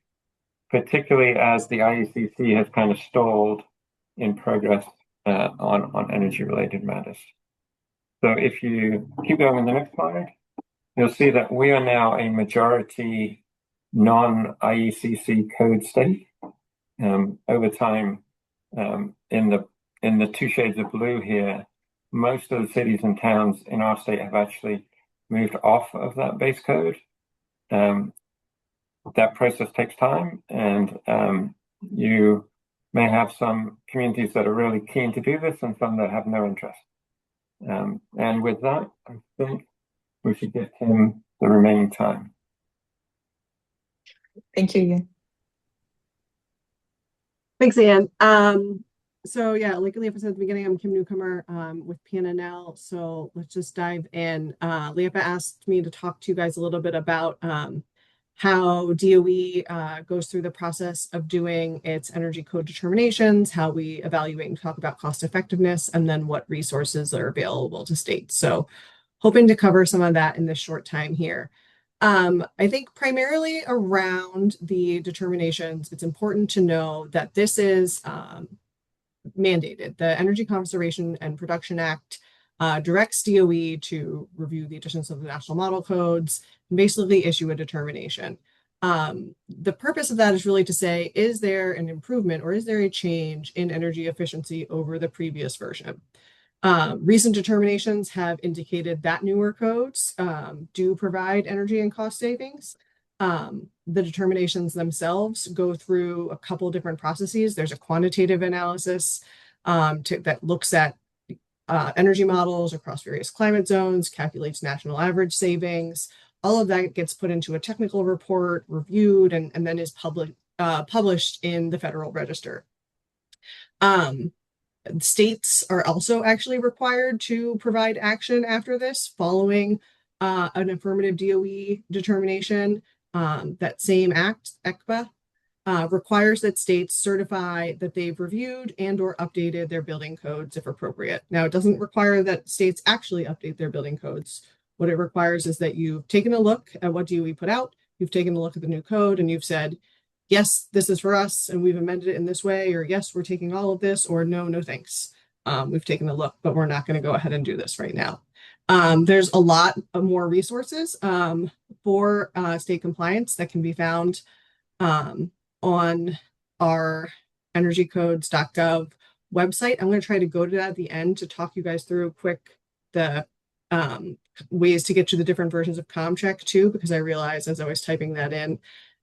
particularly as the IECC has kind of stalled in progress on energy-related matters. So if you keep going on the next slide, you'll see that we are now a majority non-IECC code state. Over time, in the 2 shades of blue here, most of the cities and towns in our state have actually moved off of that base code. That process takes time, and you may have some communities that are really keen to do this and some that have no interest. And with that, I think we should give him the remaining time. Thank you, Ian. Thanks, Ian. So yeah, like Liepa said at the beginning, I'm Kim Newcomer with PNNL. So let's just dive in. Liepa asked me to talk to you guys a little bit about how DOE goes through the process of doing its energy code determinations, how we evaluate and talk about cost effectiveness, and then what resources are available to states. So hoping to cover some of that in this short time here. I think primarily around the determinations, it's important to know that this is mandated. The Energy Conservation and Production Act directs DOE to review the additions of the national model codes and basically issue a determination. The purpose of that is really to say, is there an improvement or is there a change in energy efficiency over the previous version? Recent determinations have indicated that newer codes do provide energy and cost savings. The determinations themselves go through a couple different processes. There's a quantitative analysis that looks at energy models across various climate zones, calculates national average savings. All of that gets put into a technical report, reviewed, and then is published in the Federal Register. States are also actually required to provide action after this following an affirmative DOE determination. That same act, ECBA, requires that states certify that they've reviewed and or updated their building codes if appropriate. Now, it doesn't require that states actually update their building codes. What it requires is that you've taken a look at what DOE put out, you've taken a look at the new code, and you've said, yes, this is for us, and we've amended it in this way, or yes, we're taking all of this, or no, no thanks. We've taken a look, but we're not going to go ahead and do this right now. There's a lot of more resources for state compliance that can be found on our energycodes.gov website. I'm going to try to go to that at the end to talk you guys through quick the ways to get to the different versions of ComCheck too, because I realized as I was typing that in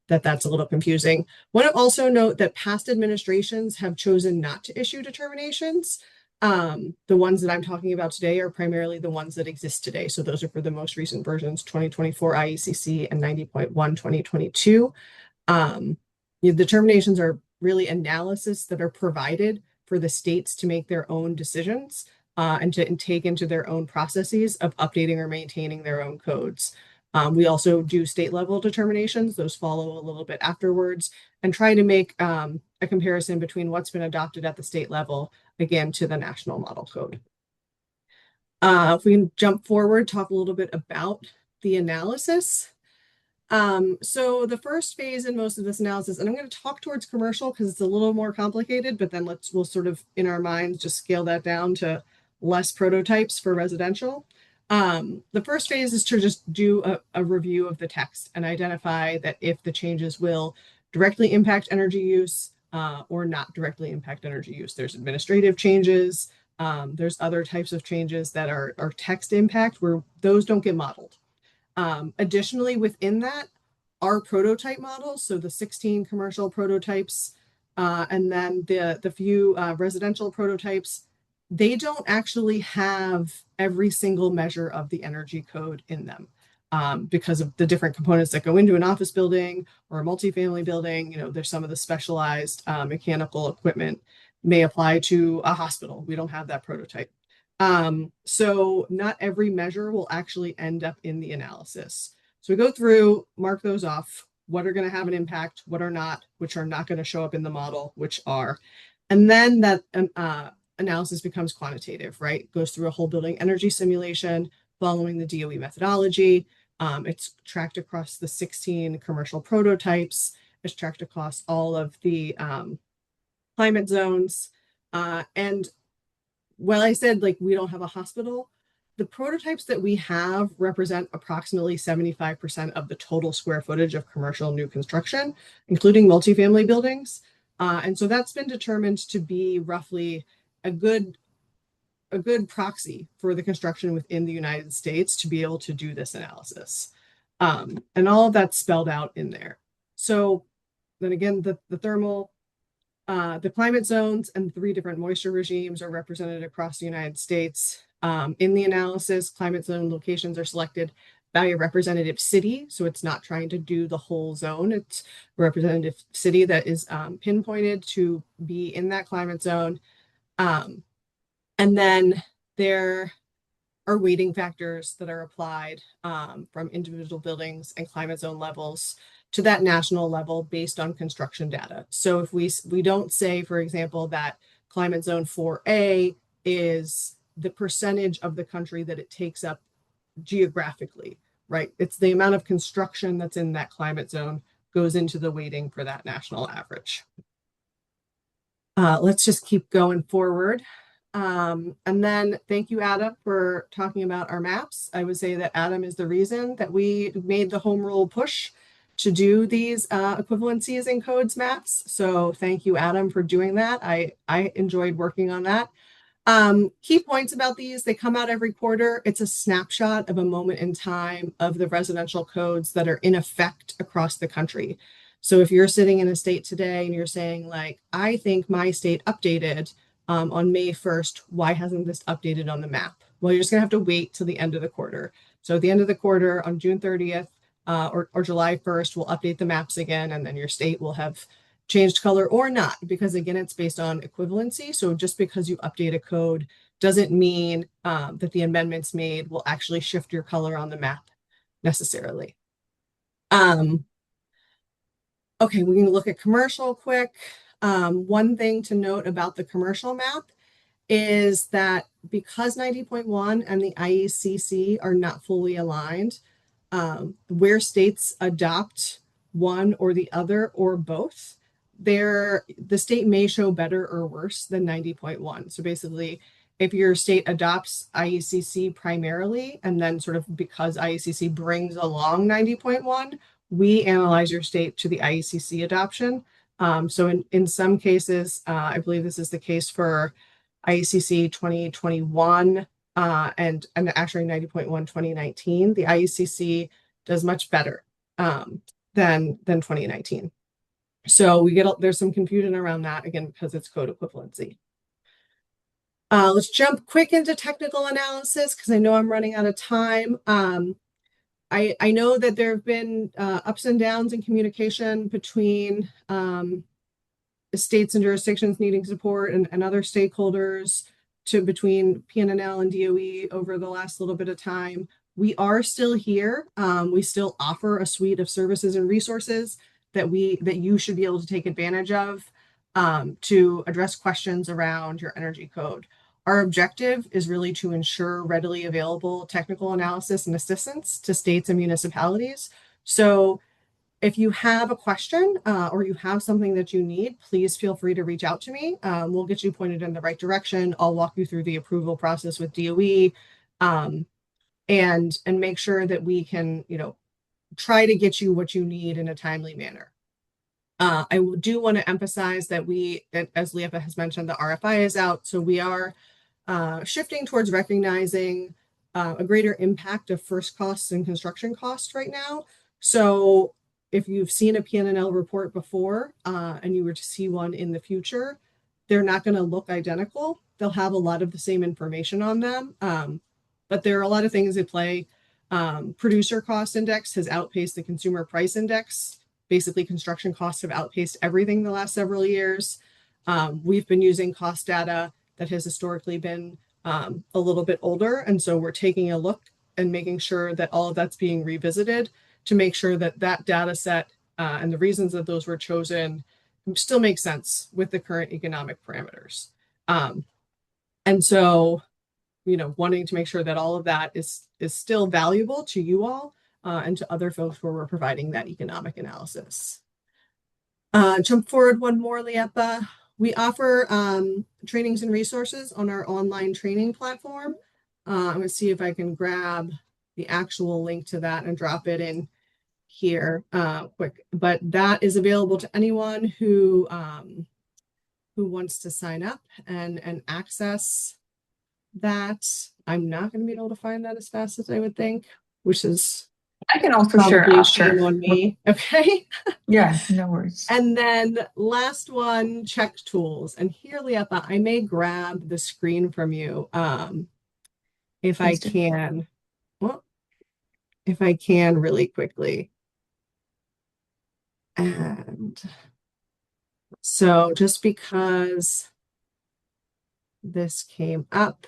that that's a little confusing. Want to also note that past administrations have chosen not to issue determinations. The ones that I'm talking about today are primarily the ones that exist today. So those are for the most recent versions, 2024 IECC and 90.1 2022. The determinations are really analysis that are provided for the states to make their own decisions and to take into their own processes of updating or maintaining their own codes. We also do state level determinations. Those follow a little bit afterwards and try to make a comparison between what's been adopted at the state level, again, to the national model code. If we can jump forward, talk a little bit about the analysis. So the first phase in most of this analysis, and I'm going to talk towards commercial because it's a little more complicated, but then we'll sort of in our minds just scale that down to less prototypes for residential. The first phase is to just do a review of the text and identify that if the changes will directly impact energy use or not directly impact energy use. There's administrative changes. There's other types of changes that are text impact where those don't get modeled. Additionally, within that are prototype models. So the 16 commercial prototypes and then the few residential prototypes, they don't actually have every single measure of the energy code in them because of the different components that go into an office building or a multifamily building. You know, there's some of the specialized mechanical equipment may apply to a hospital. We don't have that prototype. So not every measure will actually end up in the analysis. So we go through, mark those off, what are going to have an impact, what are not, which are not going to show up in the model, which are. And then that analysis becomes quantitative, right? Goes through a whole building energy simulation following the DOE methodology. It's tracked across the 16 commercial prototypes. It's tracked across all of the climate zones. And while I said like we don't have a hospital, the prototypes that we have represent approximately 75% of the total square footage of commercial new construction, including multifamily buildings. And so that's been determined to be roughly a good proxy for the construction within the United States to be able to do this analysis. And all of that's spelled out in there. So then again, the thermal, the climate zones and 3 different moisture regimes are represented across the United States. In the analysis, climate zone locations are selected by a representative city. So it's not trying to do the whole zone. It's a representative city that is pinpointed to be in that climate zone. And then there are weighting factors that are applied from individual buildings and climate zone levels to that national level based on construction data. So if we don't say, for example, that climate zone 4A is the percentage of the country that it takes up geographically, right? It's the amount of construction that's in that climate zone goes into the weighting for that national average. Let's just keep going forward. And then thank you, Adam, for talking about our maps. I would say that Adam is the reason that we made the home rule push to do these equivalencies and codes maps. So thank you, Adam, for doing that. I enjoyed working on that. Key points about these, they come out every quarter. It's a snapshot of a moment in time of the residential codes that are in effect across the country. So if you're sitting in a state today and you're saying like, I think my state updated on May 1st, why hasn't this updated on the map? Well, you're just gonna have to wait till the end of the quarter. So at the end of the quarter on June 30th or July 1st, we'll update the maps again, and then your state will have changed color or not, because again, it's based on equivalency. So just because you update a code doesn't mean that the amendments made will actually shift your color on the map necessarily. Okay, we can look at commercial quick. One thing to note about the commercial map is that because 90.1 and the IECC are not fully aligned, where states adopt one or the other or both, the state may show better or worse than 90.1. So basically, if your state adopts IECC primarily, and then sort of because IECC brings along 90.1, we analyze your state to the IECC adoption. So in some cases, I believe this is the case for IECC 2021 and actually 90.1 2019, the IECC does much better than 2019. So there's some confusion around that, again, because it's code equivalency. Let's jump quick into technical analysis because I know I'm running out of time. I know that there have been ups and downs in communication between states and jurisdictions needing support and other stakeholders between PNNL and DOE over the last little bit of time. We are still here. We still offer a suite of services and resources that you should be able to take advantage of to address questions around your energy code. Our objective is really to ensure readily available technical analysis and assistance to states and municipalities. So if you have a question or you have something that you need, please feel free to reach out to me. We'll get you pointed in the right direction. I'll walk you through the approval process with DOE and make sure that we can, try to get you what you need in a timely manner. I do want to emphasize that as Liepa has mentioned, the RFI is out. So we are shifting towards recognizing a greater impact of first costs and construction costs right now. So if you've seen a PNNL report before and you were to see one in the future, they're not going to look identical. They'll have a lot of the same information on them, but there are a lot of things at play. Producer cost index has outpaced the consumer price index. Basically, construction costs have outpaced everything the last several years. We've been using cost data that has historically been a little bit older, and so we're taking a look and making sure that all of that's being revisited to make sure that that data set and the reasons that those were chosen still make sense with the current economic parameters. And so, wanting to make sure that all of that is still valuable to you all and to other folks where we're providing that economic analysis. Jump forward one more, Liepa. We offer trainings and resources on our online training platform. I'm going to see if I can grab the actual link to that and drop it in here quick. But that is available to anyone who wants to sign up and access that. I'm not going to be able to find that as fast as I would think, which is I can also share after. On me. Okay. Yeah, no worries. And then last one, check tools. And here, Liepa, I may grab the screen from you if I can. Well, if I can really quickly. And so just because this came up.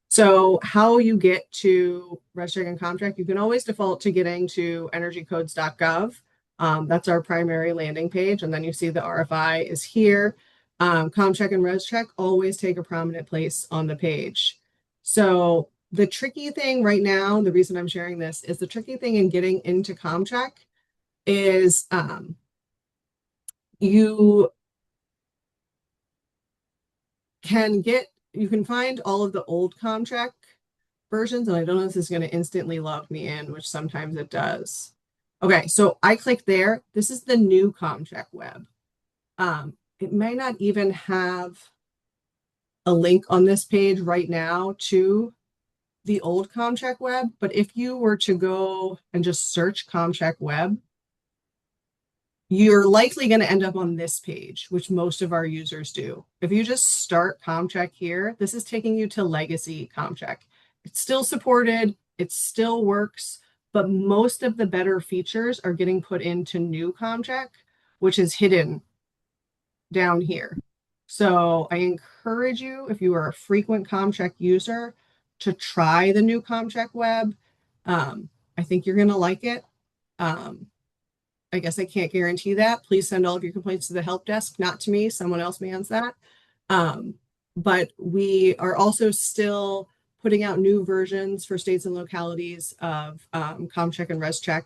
So how you get to RegCheck and ComCheck, you can always default to getting to energycodes.gov. That's our primary landing page. And then you see the RFI is here. ComCheck and RegCheck always take a prominent place on the page. So the tricky thing right now, the reason I'm sharing this is the tricky thing in getting into ComCheck is you can find all of the old ComCheck versions, and I don't know if this is going to instantly log me in, which sometimes it does. Okay, so I click there. This is the new ComCheck web. It may not even have a link on this page right now to the old ComCheck web, but if you were to go and just search ComCheck web, you're likely going to end up on this page, which most of our users do. If you just start ComCheck here, this is taking you to legacy ComCheck. It's still supported, it still works, but most of the better features are getting put into new ComCheck, which is hidden down here. So I encourage you, if you are a frequent ComCheck user, to try the new ComCheck web. I think you're going to like it. I guess I can't guarantee that. Please send all of your complaints to the help desk, not to me. Someone else mans that. But we are also still putting out new versions for states and localities of ComCheck and ResCheck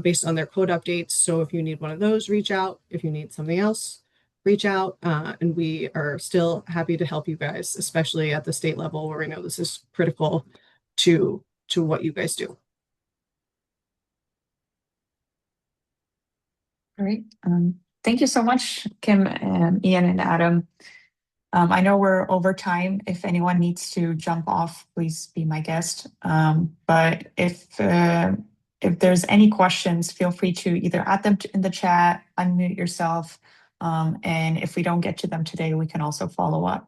based on their code updates. So if you need one of those, reach out. If you need something else, reach out. And we are still happy to help you guys, especially at the state level where we know this is critical to what you guys do. Great. Thank you so much, Kim, Ian, and Adam. I know we're over time. If anyone needs to jump off, please be my guest. But if there's any questions, feel free to either add them in the chat, unmute yourself, and if we don't get to them today, we can also follow up.